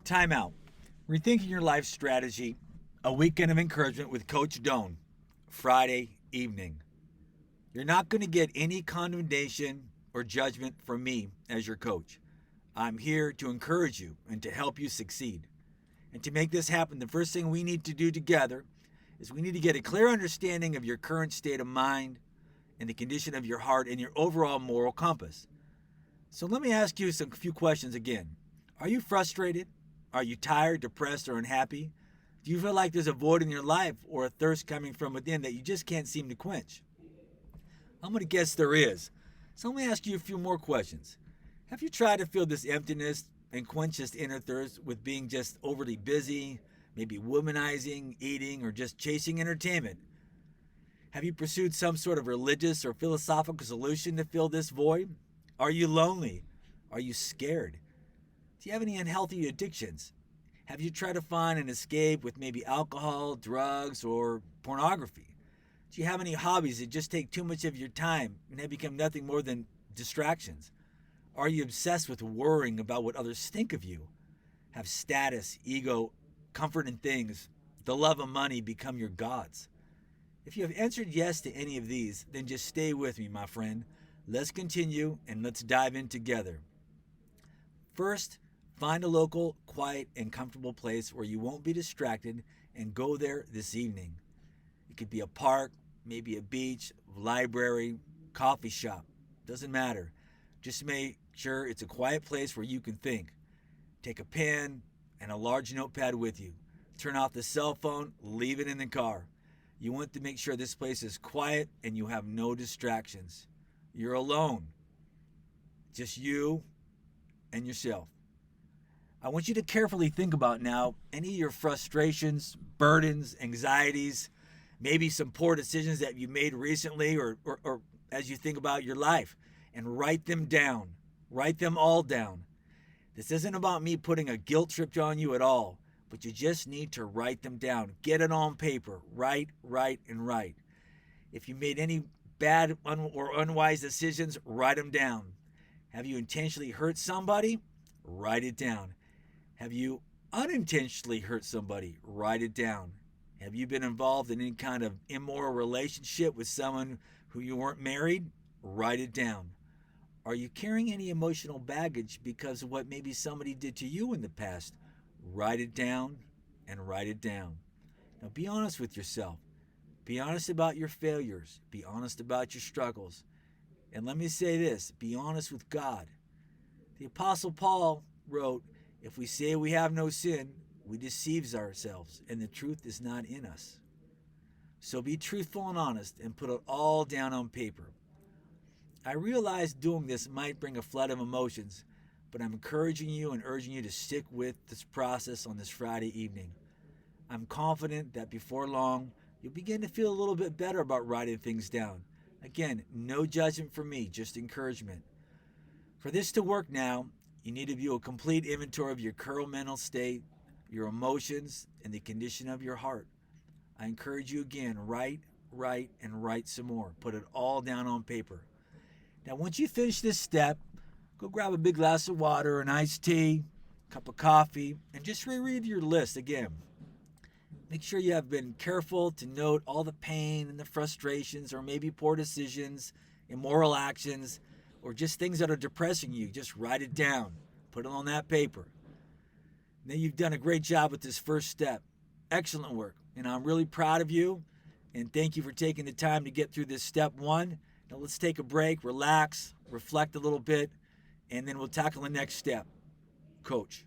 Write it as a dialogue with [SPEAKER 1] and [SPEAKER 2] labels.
[SPEAKER 1] TIMEOUT. Rethinking Your Life Strategy, a weekend of encouragement with Coachdone, Friday evening. You're not going to get any condemnation or judgment from me as your coach. I'm here to encourage you and to help you succeed. And to make this happen, the first thing we need to do together is we need to get a clear understanding of your current state of mind and the condition of your heart and your overall moral compass. So let me ask you a few questions again. Are you frustrated? Are you tired, depressed, or unhappy? Do you feel like there's a void in your life or a thirst coming from within that you just can't seem to quench? I'm going to guess there is. So let me ask you a few more questions. Have you tried to fill this emptiness and quench this inner thirst with being just overly busy, maybe womanizing, eating, or just chasing entertainment? Have you pursued some sort of religious or philosophical solution to fill this void? Are you lonely? Are you scared? Do you have any unhealthy addictions? Have you tried to find an escape with maybe alcohol, drugs, or pornography? Do you have any hobbies that just take too much of your time and have become nothing more than distractions? Are you obsessed with worrying about what others think of you? Have status, ego, comfort in things, the love of money become your gods? If you have answered yes to any of these, then just stay with me, my friend. Let's continue and let's dive in together. First, find a local, quiet, and comfortable place where you won't be distracted and go there this evening. It could be a park, maybe a beach, library, coffee shop. Doesn't matter. Just make sure it's a quiet place where you can think. Take a pen and a large notepad with you. Turn off the cell phone, leave it in the car. You want to make sure this place is quiet and you have no distractions. You're alone. Just you and yourself. I want you to carefully think about now any of your frustrations, burdens, anxieties, maybe some poor decisions that you made recently or as you think about your life, and write them down. Write them all down. This isn't about me putting a guilt trip on you at all, but you just need to write them down. Get it on paper. Write, and write. If you made any bad or unwise decisions, write them down. Have you intentionally hurt somebody? Write it down. Have you unintentionally hurt somebody? Write it down. Have you been involved in any kind of immoral relationship with someone who you weren't married? Write it down. Are you carrying any emotional baggage because of what maybe somebody did to you in the past? Write it down and write it down. Now be honest with yourself. Be honest about your failures. Be honest about your struggles. And let me say this, be honest with God. The Apostle Paul wrote, if we say we have no sin, we deceive ourselves, and the truth is not in us. So be truthful and honest and put it all down on paper. I realize doing this might bring a flood of emotions, but I'm encouraging you and urging you to stick with this process on this Friday evening. I'm confident that before long, you'll begin to feel a little bit better about writing things down. Again, no judgment from me, just encouragement. For this to work now, you need to view a complete inventory of your current mental state, your emotions, and the condition of your heart. I encourage you again, write, and write some more. Put it all down on paper. Now, once you finish this step, go grab a big glass of water, an iced tea, a cup of coffee, and just reread your list again. Make sure you have been careful to note all the pain and the frustrations or maybe poor decisions, immoral actions, or just things that are depressing you. Just write it down. Put it on that paper. Now you've done a great job with this first step. Excellent work. And I'm really proud of you. And thank you for taking the time to get through this step one. Now let's take a break, relax, reflect a little bit, and then we'll tackle the next step. Coach.